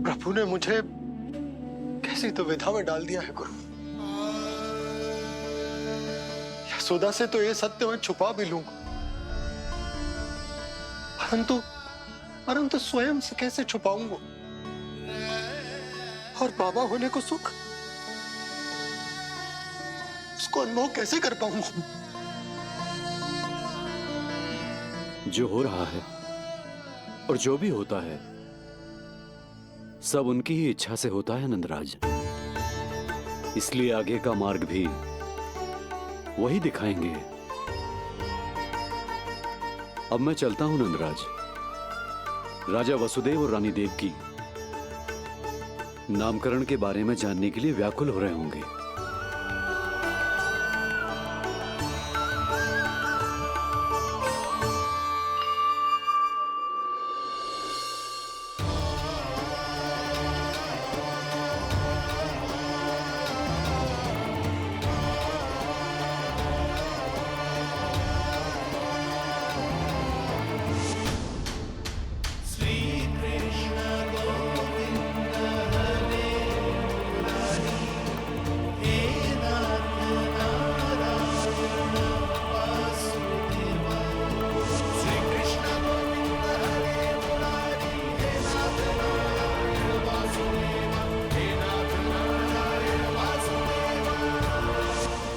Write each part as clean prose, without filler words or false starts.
प्रभु ने मुझे कैसी दुविधा में डाल दिया है गुरु। यशोदा से तो ये सत्य मैं छुपा भी लूंगा, परंतु परंतु स्वयं से कैसे छुपाऊंगा? और बाबा होने को सुख, उसको अनुभव कैसे कर पाऊंगा? जो हो रहा है और जो भी होता है सब उनकी ही इच्छा से होता है नंदराज। इसलिए आगे का मार्ग भी वही दिखाएंगे। अब मैं चलता हूं नंदराज। राजा वसुदेव और रानी देवकी नामकरण के बारे में जानने के लिए व्याकुल हो रहे होंगे।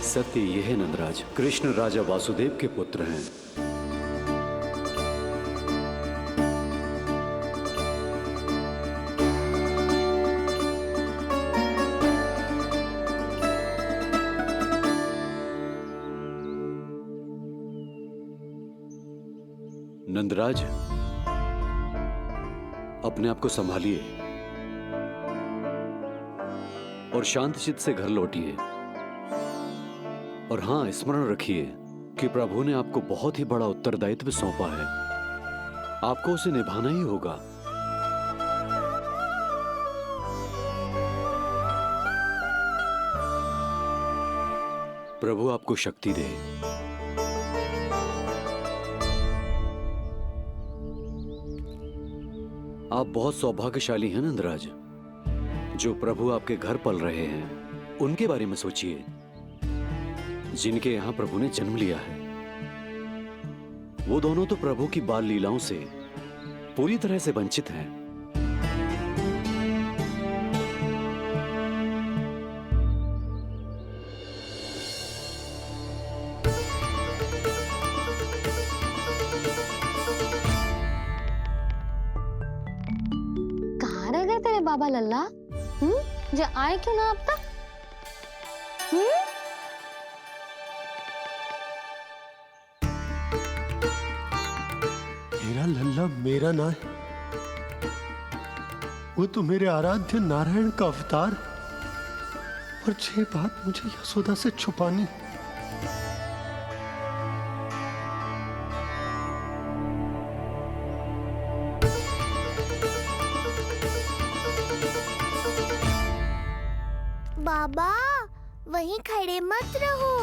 सत्य यह है नंदराज, कृष्ण राजा वासुदेव के पुत्र हैं। नंदराज, अपने आप को संभालिए और शांत चित्त से घर लौटिए। और हां, स्मरण रखिए कि प्रभु ने आपको बहुत ही बड़ा उत्तरदायित्व सौंपा है, आपको उसे निभाना ही होगा। प्रभु आपको शक्ति दे। आप बहुत सौभाग्यशाली हैं नंदराज। जो प्रभु आपके घर पल रहे हैं उनके बारे में सोचिए, जिनके यहां प्रभु ने जन्म लिया है। वो दोनों तो प्रभु की बाल लीलाओं से पूरी तरह से वंचित हैं। कहाँ रह गए तेरे बाबा लल्ला? जो आए क्यों ना अब तक? मेरा लल्ला मेरा ना है, वो तो मेरे आराध्य नारायण का अवतार। और ये बात मुझे यशोदा से छुपानी। बाबा, वहीं खड़े मत रहो,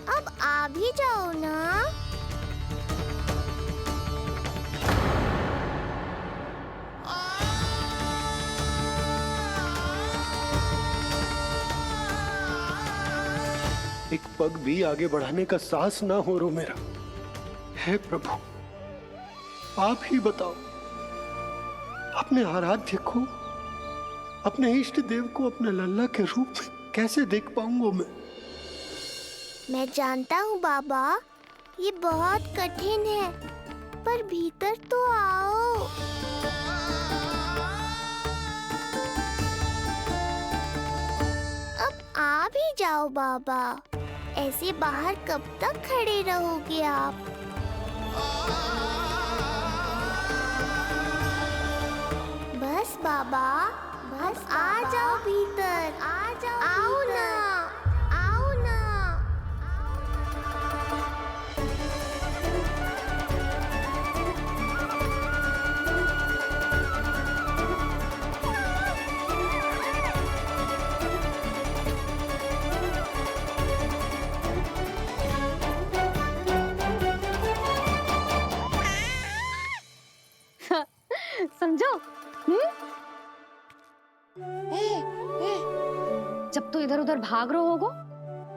अब आ भी जाओ ना। एक पग भी आगे बढ़ाने का साहस ना हो रो मेरा। हे प्रभु, आप ही बताओ, अपने आराध्य को, अपने इष्ट देव को अपने लल्ला के रूप में कैसे देख पाऊंगा मैं? मैं जानता हूँ बाबा, ये बहुत कठिन है, पर भीतर तो आओ। अब आ भी जाओ बाबा, ऐसे बाहर कब तक खड़े रहोगे आप? बस बाबा, बस आ जाओ भीतर, आ जाओ, आओ ना, आओ ना। समझो? 。जब तू इधर उधर भाग रहा होगा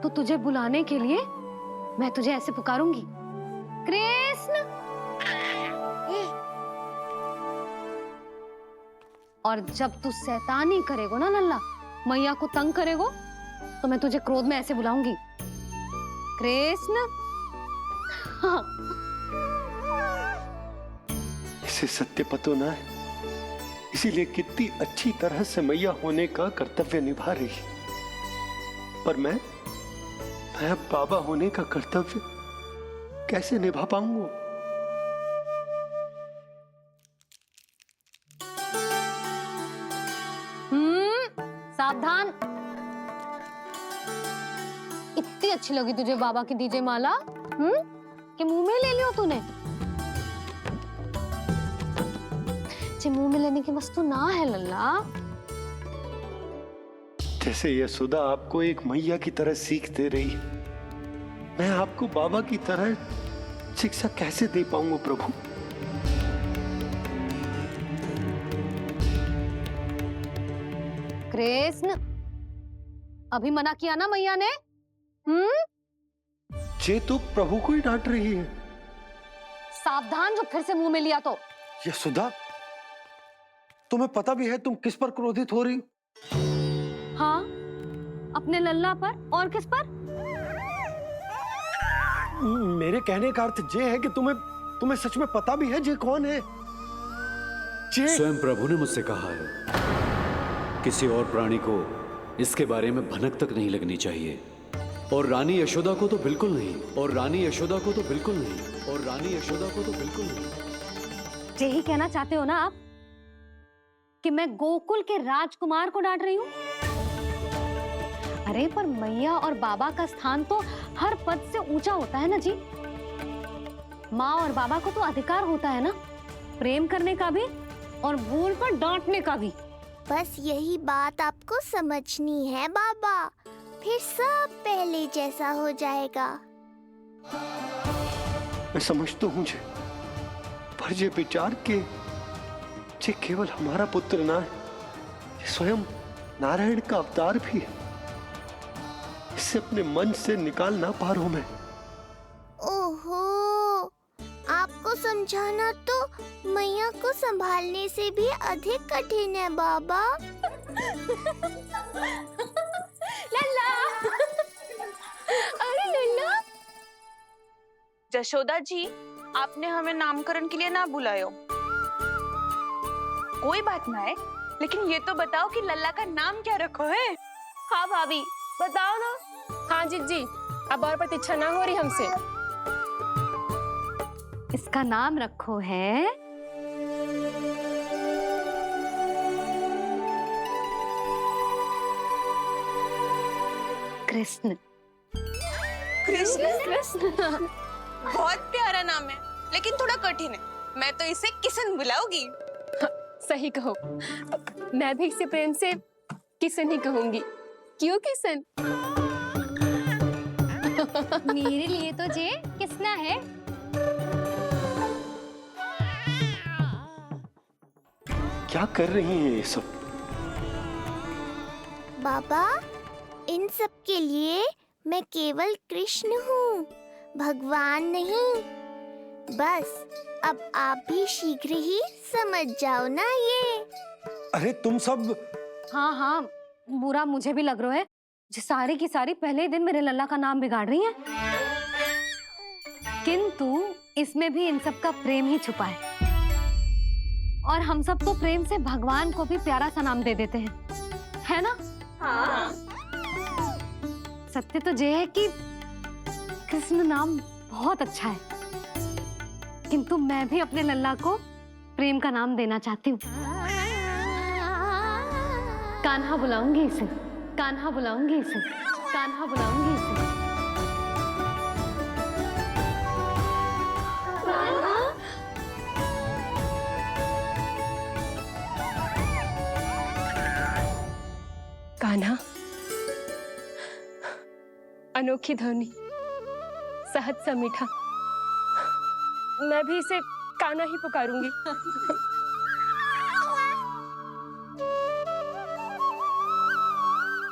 तो तुझे बुलाने के लिए मैं तुझे ऐसे पुकारूंगी, कृष्ण। और जब तू शैतानी करेगो ना लल्ला, मैया को तंग करेगो, तो मैं तुझे क्रोध में ऐसे बुलाऊंगी, कृष्ण। हाँ। इसे सत्य पतो ना है, इसीलिए कितनी अच्छी तरह से मैया होने का कर्तव्य निभा रही है। पर मैं अब बाबा होने का कर्तव्य कैसे निभा पाऊंगा? सावधान। इतनी अच्छी लगी तुझे बाबा की दीजे माला, कि मुंह में ले लियो तूने? मुंह में लेने की वस्तु ना है लल्ला। जैसे यशोदा आपको एक मैया की तरह सीख दे रही है, मैं आपको बाबा की तरह शिक्षा कैसे दे पाऊंगा प्रभु? कृष्ण, अभी मना किया ना मैया ने? ये तो प्रभु को ही डांट रही है। सावधान, जो फिर से मुंह में लिया तो। यशोदा, तुम्हें पता भी है तुम किस पर क्रोधित हो रही? हाँ, अपने लल्ला पर। और किस पर? मेरे कहने का अर्थ ये है कि तुम्हें सच में पता भी है जे कौन है? स्वयं प्रभु ने मुझसे कहा है, किसी और प्राणी को इसके बारे में भनक तक नहीं लगनी चाहिए। और रानी यशोदा को तो बिल्कुल नहीं, और रानी यशोदा को तो बिल्कुल नहीं, और रानी यशोदा को तो बिल्कुल नहीं। यही कहना चाहते हो ना आप कि मैं गोकुल के राजकुमार को डांट रही हूँ? अरे पर मैया और बाबा का स्थान तो हर पद से ऊंचा होता है ना जी। माँ और बाबा को तो अधिकार होता है ना प्रेम करने का भी और भूल पर डांटने का भी। बस यही बात आपको समझनी है बाबा, फिर सब पहले जैसा हो जाएगा। मैं समझ तो हूँ जे, पर ये विचार के जे केवल हमारा पुत्र ना है, ये स्वयं नारायण का अवतार भी है। इसे अपने मन से निकाल ना पा रहा हूं मैं। ओहो, आपको समझाना तो मैया को संभालने से भी अधिक कठिन है बाबा। लल्ला, अरे लल्ला। जशोदा जी, आपने हमें नामकरण के लिए ना बुलायो। कोई बात ना है, लेकिन ये तो बताओ कि लल्ला का नाम क्या रखो है? हाँ भाभी, बताओ ना। हाँ जी, अब और प्रतीक्षा ना हो रही हमसे। इसका नाम रखो है कृष्ण। कृष्ण बहुत प्यारा नाम है, लेकिन थोड़ा कठिन है। मैं तो इसे किशन बुलाऊंगी। सही कहो, मैं भी इसे प्रेम से किशन ही कहूंगी। क्यों किशन? मेरे लिए तो जे किसना है। क्या कर रही हैं ये सब? बाबा, इन सब के लिए मैं केवल कृष्ण हूँ, भगवान नहीं। बस अब आप भी शीघ्र ही समझ जाओ ना ये। अरे तुम सब। हाँ, बुरा मुझे भी लग रहा है, जो सारी की सारी पहले दिन मेरे लल्ला का नाम बिगाड़ रही हैं। किंतु इसमें भी इन सब का प्रेम ही छुपा है। और हम सब तो प्रेम से भगवान को भी प्यारा सा नाम दे देते हैं, है ना? हाँ। सत्य तो ये है कि कृष्ण नाम बहुत अच्छा है, किंतु मैं भी अपने लल्ला को प्रेम का नाम देना चाहती हूँ। कान्हा बुलाऊंगी इसे, कान्हा बुलाऊंगी इसे, कान्हा बुलाऊंगी इसे। कान्हा, अनोखी ध्वनि, सहज सा मीठा। मैं भी इसे कान्हा ही पुकारूंगी।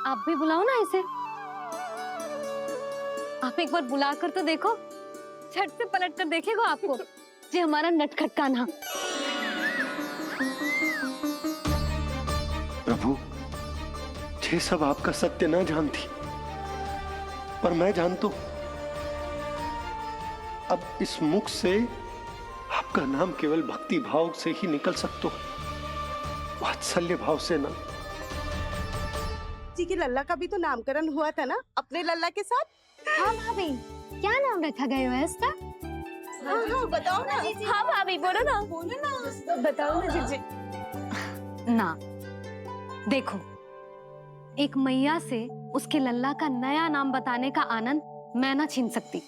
आप भी बुलाओ ना इसे। आप एक बार बुला कर तो देखो, झट से पलट कर देखेगा आपको ये हमारा नटखट कान्हा। प्रभु, ये सब आपका सत्य ना जानती, पर मैं जानता हूं। अब इस मुख से आपका नाम केवल भक्ति भाव से ही निकल सकता है, वात्सल्य भाव से ना। जी की लल्ला का भी तो नामकरण हुआ था ना अपने लल्ला के साथ। हाँ भाभी, क्या नाम रखा गया है इसका? हाँ, बताओ ना। हाँ भाभी, बोलो ना। बोलो ना। बताओ ना जीजी। ना, देखो, एक मैया से उसके लल्ला का नया नाम बताने का आनंद मैं ना छीन सकती।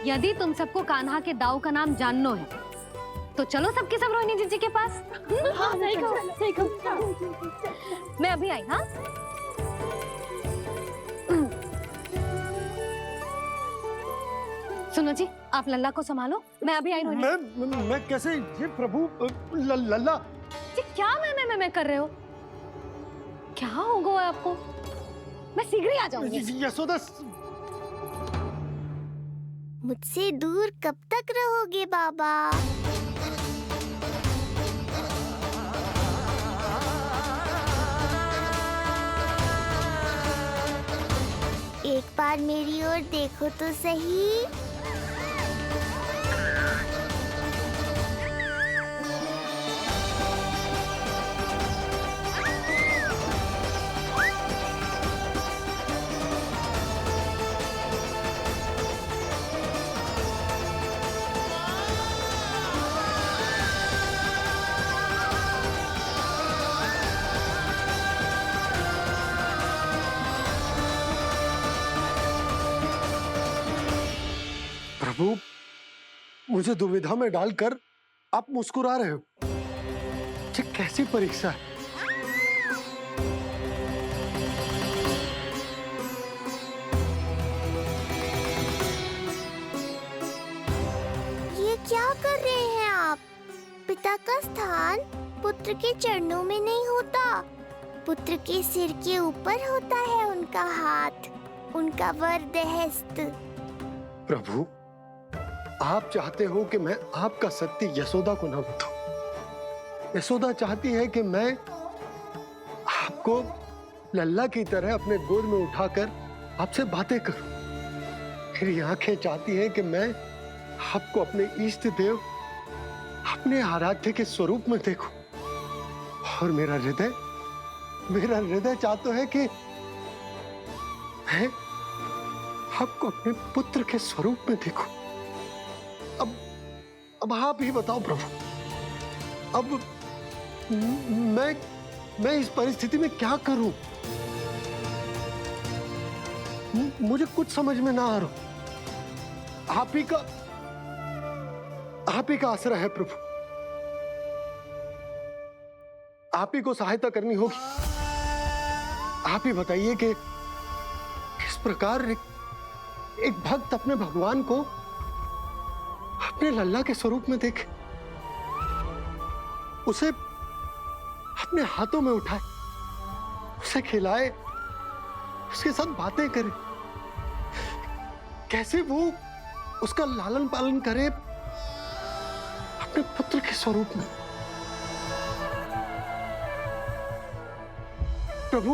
यदि तुम सबको कान्हा के दाऊ का नाम जानना है तो चलो सबके सब रोहिणी जीजी के पास। हाँ, सही कहो, सही कहो। मैं अभी आई। हाँ, सुनो जी, आप लल्ला को संभालो, मैं अभी आई। रोहिणी मैं कैसे? ये प्रभु, लल्ला। जी, क्या मैं कर रहे हो? क्या हो गया आपको? मैं शीघ्र ही आ जाऊंगी। यशोदा, मुझसे दूर कब तक रहोगे बाबा? एक बार मेरी ओर देखो तो सही। प्रभु, मुझे दुविधा में डालकर आप मुस्कुरा रहे हो। ये कैसी परीक्षा है? ये क्या कर रहे हैं आप? पिता का स्थान पुत्र के चरणों में नहीं होता, पुत्र के सिर के ऊपर होता है उनका हाथ, उनका वरदहस्त। प्रभु, आप चाहते हो कि मैं आपका सत्य यशोदा को ना बताऊं। यशोदा चाहती है कि मैं आपको लल्ला की तरह अपने गोद में उठाकर आपसे बातें करूं। मेरी आंखें चाहती हैं कि मैं आपको अपने इष्ट देव, अपने आराध्य के स्वरूप में देखूं। और मेरा हृदय चाहता है कि मैं आपको अपने पुत्र के स्वरूप में देखूं। अब आप ही बताओ प्रभु, अब मैं इस परिस्थिति में क्या करूं? मुझे कुछ समझ में ना आ रहा। आप ही का आश्रय है प्रभु। आप ही को सहायता करनी होगी। आप ही बताइए कि किस प्रकार एक भक्त अपने भगवान को अपने लल्ला के स्वरूप में देखे, उसे अपने हाथों में उठाए, उसे खिलाए, उसके साथ बातें करे, कैसे वो उसका लालन पालन करे अपने पुत्र के स्वरूप में। प्रभु,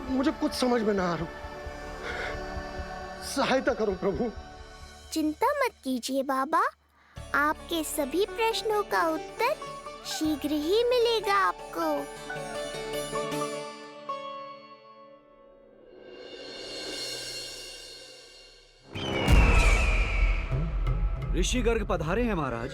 मुझे कुछ समझ में ना आ रहा। सहायता करो प्रभु। चिंता मत कीजिए बाबा, आपके सभी प्रश्नों का उत्तर शीघ्र ही मिलेगा आपको। ऋषिगर्ग पधारे हैं महाराज।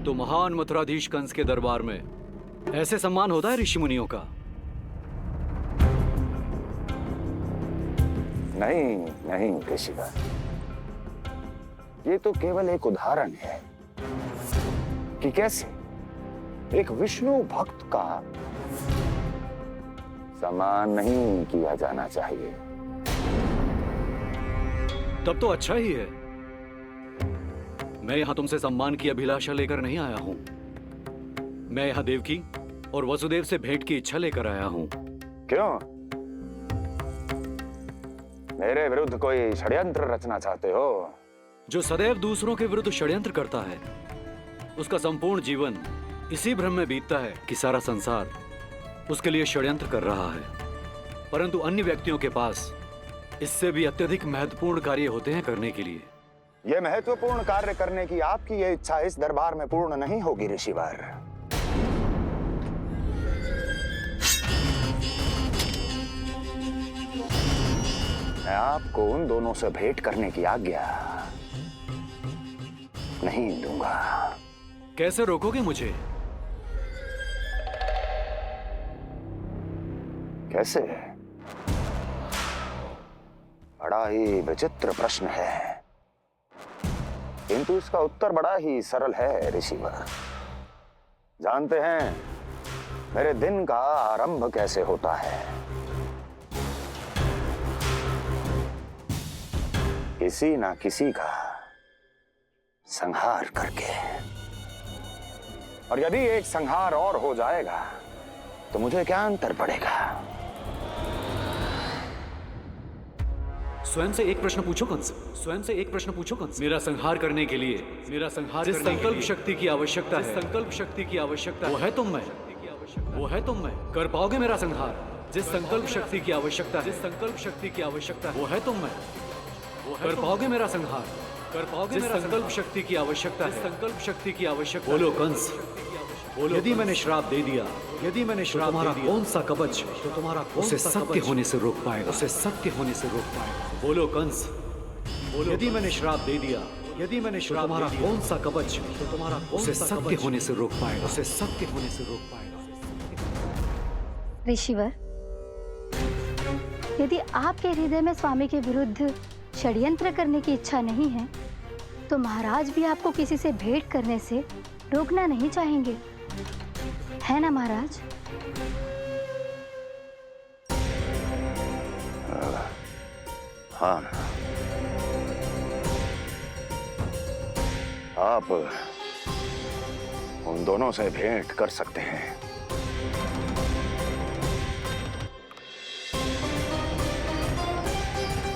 तो महान मथुराधीश कंस के दरबार में ऐसे सम्मान होता है ऋषि मुनियों का? नहीं नहीं ऋषिवर, ये तो केवल एक उदाहरण है कि कैसे एक विष्णु भक्त का सम्मान नहीं किया जाना चाहिए। तब तो अच्छा ही है। मैं यहां तुमसे सम्मान की अभिलाषा लेकर नहीं आया हूं। मैं यहां देवकी और वसुदेव से भेंट की इच्छा लेकर आया हूं। क्यों? मेरे विरुद्ध कोई षड्यंत्र रचना चाहते हो? जो सदैव दूसरों के विरुद्ध षड्यंत्र करता है, उसका संपूर्ण जीवन इसी भ्रम में बीतता है कि सारा संसार उसके लिए षड्यंत्र कर रहा है। परंतु अन्य व्यक्तियों के पास इससे भी अत्यधिक महत्वपूर्ण कार्य होते हैं करने के लिए। यह महत्वपूर्ण कार्य करने की आपकी यह इच्छा इस दरबार में पूर्ण नहीं होगी ऋषिवर। मैं आपको उन दोनों से भेंट करने की आज्ञा नहीं दूंगा। कैसे रोकोगे मुझे? कैसे? बड़ा ही विचित्र प्रश्न है, किंतु इसका उत्तर बड़ा ही सरल है ऋषिवर। जानते हैं मेरे दिन का आरंभ कैसे होता है? किसी ना किसी का संहार करके। और यदि एक संहार और हो जाएगा तो मुझे क्या अंतर पड़ेगा? स्वयं से एक प्रश्न पूछो कंस। स्वयं से एक प्रश्न पूछो कंस। मेरा संहार करने के लिए, मेरा संहार जिस संकल्प शक्ति की आवश्यकता है, संकल्प शक्ति की आवश्यकता वो है तुम में, वो है तुम में। कर पाओगे मेरा संहार? जिस संकल्प शक्ति की आवश्यकता है, जिस संकल्प शक्ति की आवश्यकता वो है तुम में। कर पाओगे मेरा संहार? कर पाओगे मेरा संकल्प शक्ति की आवश्यकता है, संकल्प शक्ति की आवश्यकता। बोलो कंस, बोलो। यदि मैंने श्राप दे दिया, यदि मैंने श्राप दे दिया, कौन सा कवच तो तुम्हारा उसे सत्य होने से रोक पाएगा? उसे सत्य होने से रोक पाएगा? बोलो कंस, बोलो। यदि मैंने श्राप दे दिया, यदि मैंने श्राप तुम्हारा कौन सा कवच तो तुम्हारा उसे सत्य होने से रोक पाएगा? उसे सत्य होने से रोक पाएगा? ऋषिवर, यदि आपके हृदय में स्वामी के विरुद्ध षड्यंत्र करने की इच्छा नहीं है, तो महाराज भी आपको किसी से भेंट करने से रोकना नहीं चाहेंगे, है ना महाराज? हाँ, आप उन दोनों से भेंट कर सकते हैं।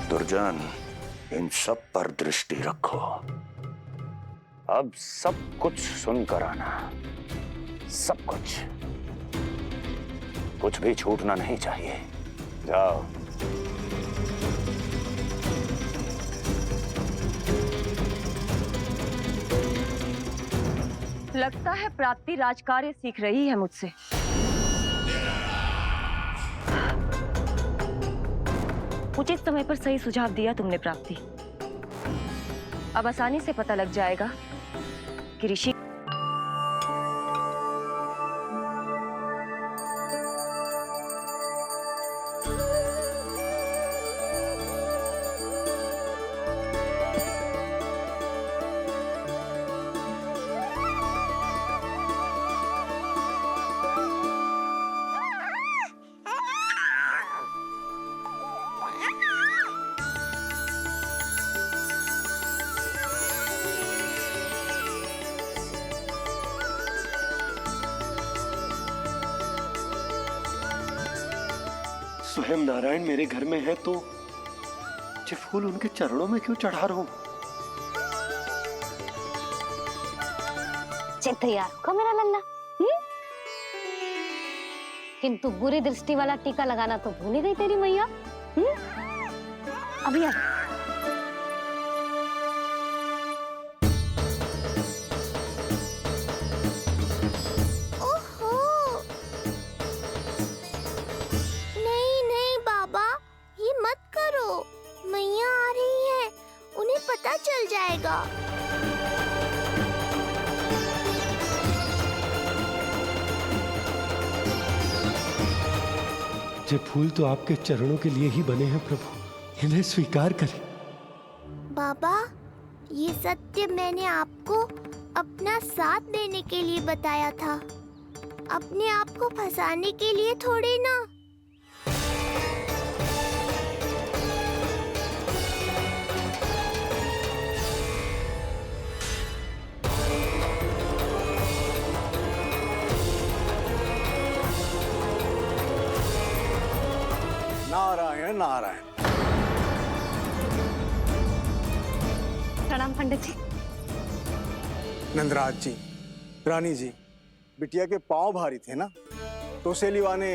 दुर्जन, इन सब पर दृष्टि रखो। अब सब कुछ सुनकर आना, सब कुछ, कुछ भी छूटना नहीं चाहिए। जाओ। लगता है प्राप्ति राजकार्य सीख रही है मुझसे। उचित समय पर सही सुझाव दिया तुमने प्राप्ति। अब आसानी से पता लग जाएगा कि ऋषि स्वयं नारायण मेरे घर में है तो ये फूल उनके चरणों में क्यों चढ़ा रहा हूं? चल तैयार होगा मेरा लल्ला। किंतु बुरी दृष्टि वाला टीका लगाना तो भूल ही गई तेरी मैया। अभी आ। ओहो, नहीं नहीं बाबा, ये मत करो। मैया आ रही है, उन्हें पता चल जाएगा। ये फूल तो आपके चरणों के लिए ही बने हैं प्रभु, इन्हें स्वीकार करें। बाबा, ये सत्य मैंने आपको अपना साथ देने के लिए बताया था, अपने आप को फंसाने के लिए थोड़ी ना। नारायण नारायण। प्रणाम पंडित जी। नंदराज जी, रानी जी, बिटिया के पांव भारी थे ना, तो सेलिवाने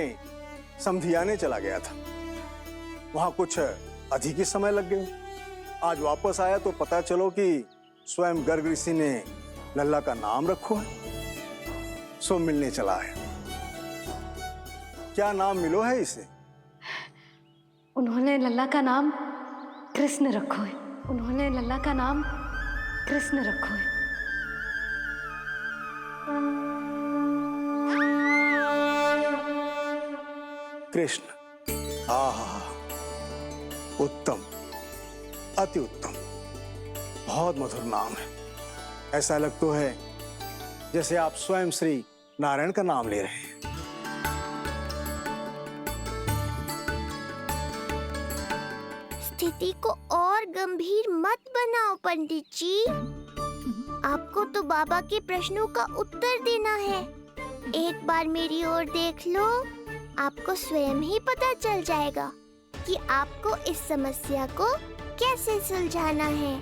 समधियाने चला गया था, वहां कुछ अधिक ही समय लग गया। आज वापस आया तो पता चलो कि स्वयं गर्ग ऋषि ने लल्ला का नाम रखो है, सो मिलने चला है। क्या नाम मिलो है इसे? उन्होंने लल्ला का नाम कृष्ण रखो है। उन्होंने लल्ला का नाम कृष्ण रखो है। कृष्ण, आहा, उत्तम, अति उत्तम, बहुत मधुर नाम है। ऐसा लगता है जैसे आप स्वयं श्री नारायण का नाम ले रहे हैं। स्थिति को और गंभीर मत बनाओ पंडित जी। आपको तो बाबा के प्रश्नों का उत्तर देना है। एक बार मेरी ओर देख लो, आपको स्वयं ही पता चल जाएगा कि आपको इस समस्या को कैसे सुलझाना है।